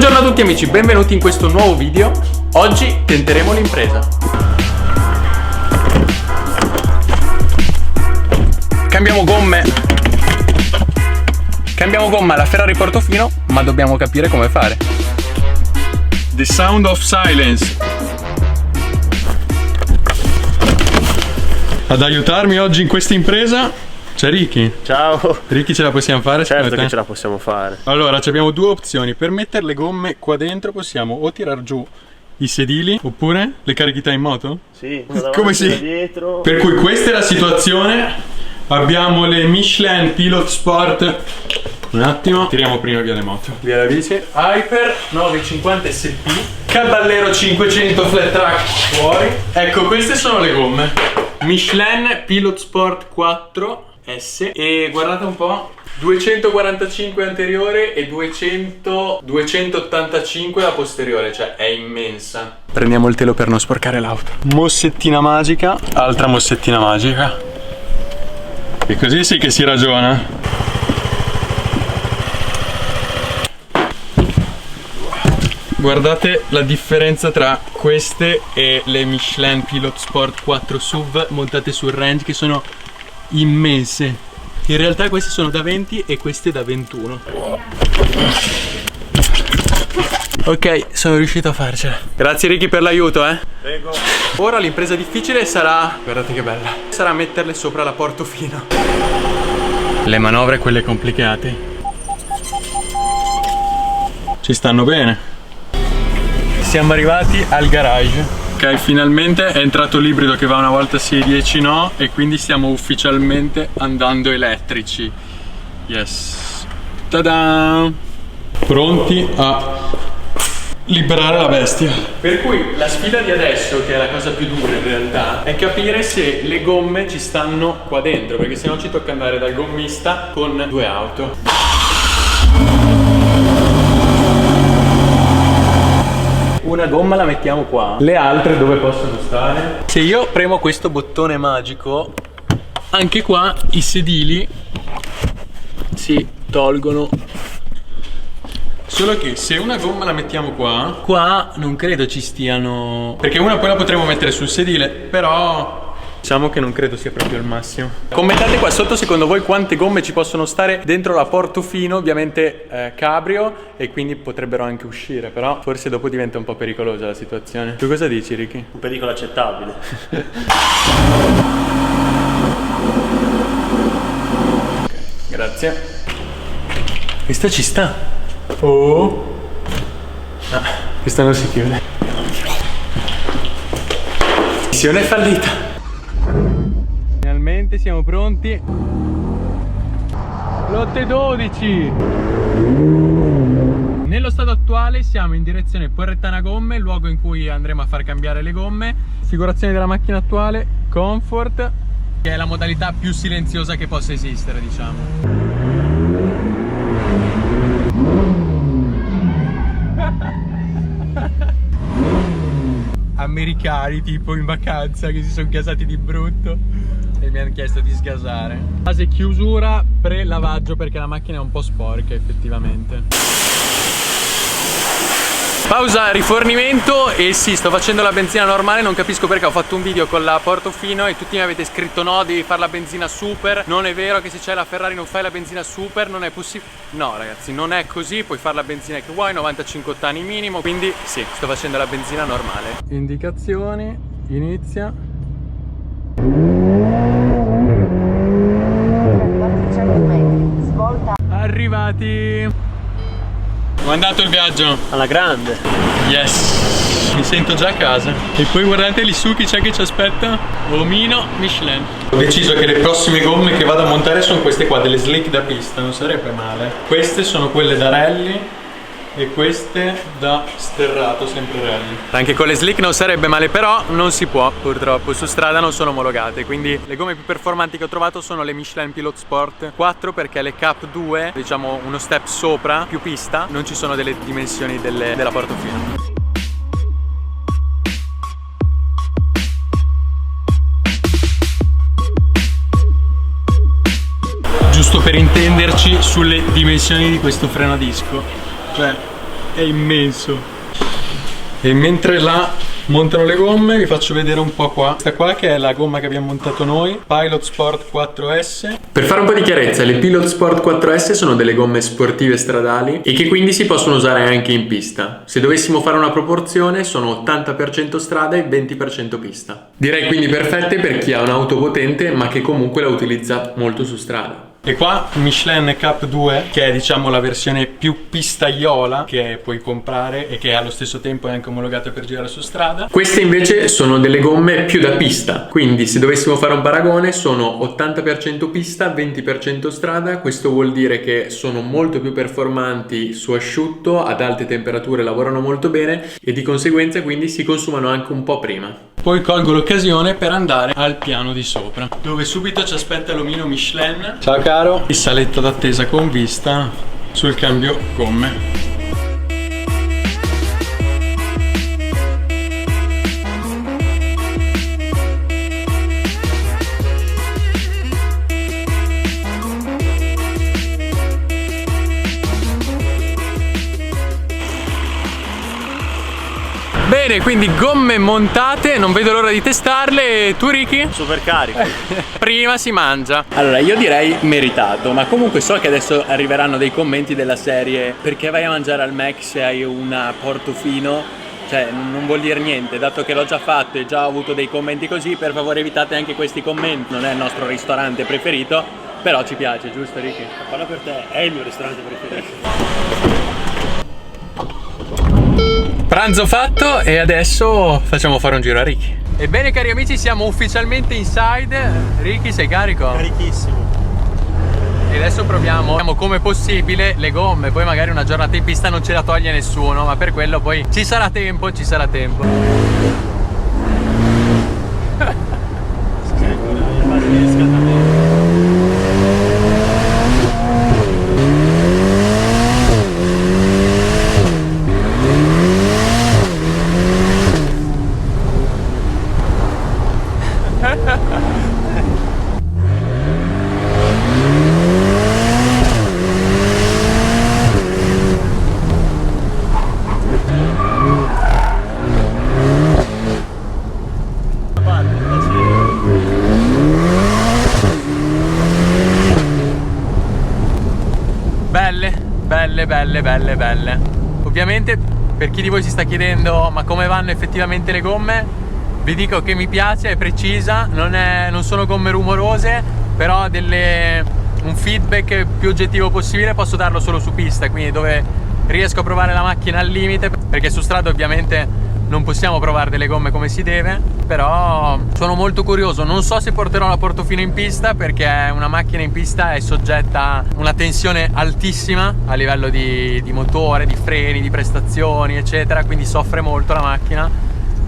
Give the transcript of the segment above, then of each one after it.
Buongiorno a tutti amici, benvenuti in questo nuovo video. Oggi tenteremo l'impresa. Cambiamo gomma alla Ferrari Portofino, ma dobbiamo capire come fare. The sound of silence. Ad aiutarmi oggi in questa impresa c'è Ricky. Ciao. Ricky, ce la possiamo fare? Certo che ce la possiamo fare. Allora, abbiamo due opzioni. Per mettere le gomme qua dentro possiamo o tirar giù i sedili oppure le carichità in moto? Sì. Come sì? Dietro. Per cui questa è la situazione. Abbiamo le Michelin Pilot Sport. Un attimo, tiriamo prima via le moto. Via la bici. Hyper 950 SP, Caballero 500 flat track fuori. Ecco, queste sono le gomme Michelin Pilot Sport 4S. E guardate un po', 245 anteriore e 285 la posteriore, cioè è immensa. Prendiamo il telo per non sporcare l'auto. Mossettina magica, altra mossettina magica. E così sì che si ragiona. Guardate la differenza tra queste e le Michelin Pilot Sport 4 SUV montate sul range, che sono immense. In realtà queste sono da 20 e queste da 21. Ok, sono riuscito a farcela. Grazie Ricky per l'aiuto, Prego. Ora l'impresa difficile sarà, guardate che bella, sarà metterle sopra la Portofino. Le manovre, quelle complicate, ci stanno bene. Siamo arrivati al garage. Ok, finalmente è entrato l'ibrido che va una volta sì e 10 no, e quindi stiamo ufficialmente andando elettrici. Yes. Ta-da! Pronti a liberare la bestia. Per cui la sfida di adesso, che è la cosa più dura in realtà, è capire se le gomme ci stanno qua dentro, perché sennò ci tocca andare dal gommista con due auto. Una gomma la mettiamo qua, le altre dove possono stare? Se io premo questo bottone magico, anche qua i sedili si tolgono. Solo che se una gomma la mettiamo qua non credo ci stiano, perché una poi la potremo mettere sul sedile, però diciamo che non credo sia proprio il massimo. Commentate qua sotto secondo voi quante gomme ci possono stare dentro la Portofino, ovviamente cabrio, e quindi potrebbero anche uscire, però forse dopo diventa un po' pericolosa la situazione. Tu cosa dici, Ricky? Un pericolo accettabile. Ok, grazie. Questa ci sta. Oh. Ah, questa non si chiude. Missione fallita. Finalmente siamo pronti. Lotte 12. Nello stato attuale siamo in direzione Porrettana Gomme, il luogo in cui andremo a far cambiare le gomme. Configurazione della macchina attuale, Comfort, che è la modalità più silenziosa che possa esistere, diciamo. Americani tipo in vacanza che si sono gasati di brutto e mi hanno chiesto di sgasare. Fase chiusura pre-lavaggio, perché la macchina è un po' sporca effettivamente. Pausa rifornimento. E sì, sto facendo la benzina normale, non capisco perché. Ho fatto un video con la Portofino e tutti mi avete scritto no, devi fare la benzina super. Non è vero che se c'è la Ferrari non fai la benzina super, non è possibile. No ragazzi, non è così, puoi fare la benzina che vuoi, 95 ottani minimo. Quindi sì, sto facendo la benzina normale. Indicazioni, inizia. Arrivati. Come è andato il viaggio? Alla grande. Yes. Mi sento già a casa. E poi guardate lì su chi c'è che ci aspetta. Omino Michelin. Ho deciso che le prossime gomme che vado a montare sono queste qua, delle slick da pista. Non sarebbe male. Queste sono quelle da rally e queste da sterrato, sempre rally. Anche con le slick non sarebbe male, però non si può purtroppo, su strada non sono omologate. Quindi le gomme più performanti che ho trovato sono le Michelin Pilot Sport 4, perché le Cup 2, diciamo uno step sopra, più pista, non ci sono delle dimensioni della Portofino. Giusto per intenderci sulle dimensioni di questo freno a disco, cioè è immenso. E mentre là montano le gomme vi faccio vedere un po' qua. Questa qua che è la gomma che abbiamo montato noi, Pilot Sport 4S. Per fare un po' di chiarezza, le Pilot Sport 4S sono delle gomme sportive stradali e che quindi si possono usare anche in pista. Se dovessimo fare una proporzione sono 80% strada e 20% pista. Direi quindi perfette per chi ha un'auto potente ma che comunque la utilizza molto su strada. E qua Michelin Cup 2, che è diciamo la versione più pistaiola che puoi comprare e che allo stesso tempo è anche omologata per girare su strada. Queste invece sono delle gomme più da pista, quindi se dovessimo fare un paragone sono 80% pista, 20% strada. Questo vuol dire che sono molto più performanti su asciutto, ad alte temperature lavorano molto bene e di conseguenza quindi si consumano anche un po' prima. Poi colgo l'occasione per andare al piano di sopra, dove subito ci aspetta l'omino Michelin. Ciao caro, il saletto d'attesa con vista sul cambio gomme. Bene, quindi gomme montate, non vedo l'ora di testarle. Tu Ricky? Super carico. Prima si mangia. Allora, io direi meritato, ma comunque so che adesso arriveranno dei commenti della serie: perché vai a mangiare al Mac se hai una Portofino? Cioè, non vuol dire niente, dato che l'ho già fatto e già ho avuto dei commenti così, per favore evitate anche questi commenti. Non è il nostro ristorante preferito, però ci piace, giusto Ricky? Parla per te, è il mio ristorante preferito. Pranzo fatto e adesso facciamo fare un giro a Ricky. Ebbene cari amici, siamo ufficialmente inside. Ricky, sei carico? Carichissimo. E adesso proviamo come possibile le gomme. Poi magari una giornata in pista non ce la toglie nessuno, ma per quello poi ci sarà tempo, ci sarà tempo. Belle. Ovviamente per chi di voi si sta chiedendo ma come vanno effettivamente le gomme, vi dico che mi piace, è precisa, non sono gomme rumorose, però un feedback più oggettivo possibile posso darlo solo su pista, quindi dove riesco a provare la macchina al limite, perché su strada ovviamente non possiamo provare delle gomme come si deve, però sono molto curioso. Non so se porterò la Portofino in pista, perché una macchina in pista è soggetta a una tensione altissima a livello di motore, di freni, di prestazioni eccetera, quindi soffre molto la macchina.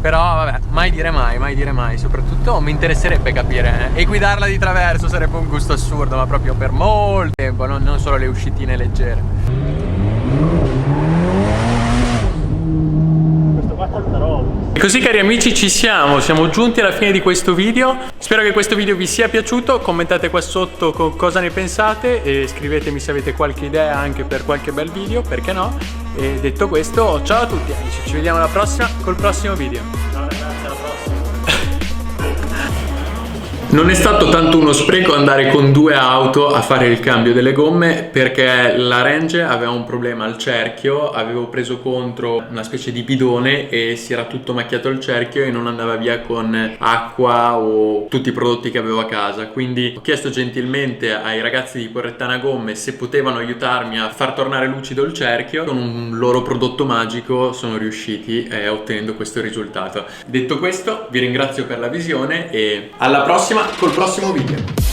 Però vabbè, mai dire mai, soprattutto mi interesserebbe capire, e guidarla di traverso sarebbe un gusto assurdo, ma proprio per molto tempo, non solo le uscitine leggere. E così cari amici siamo giunti alla fine di questo video. Spero che questo video vi sia piaciuto, commentate qua sotto cosa ne pensate e scrivetemi se avete qualche idea anche per qualche bel video, perché no. E detto questo, ciao a tutti amici, ci vediamo alla prossima col prossimo video. Ciao ragazzi, alla prossima. Non è stato tanto uno spreco andare con due auto a fare il cambio delle gomme, perché la Range aveva un problema al cerchio, avevo preso contro una specie di bidone e si era tutto macchiato il cerchio e non andava via con acqua o tutti i prodotti che avevo a casa, quindi ho chiesto gentilmente ai ragazzi di Porrettana Gomme se potevano aiutarmi a far tornare lucido il cerchio. Con un loro prodotto magico sono riusciti ottenendo questo risultato. Detto questo, vi ringrazio per la visione e alla prossima col prossimo video.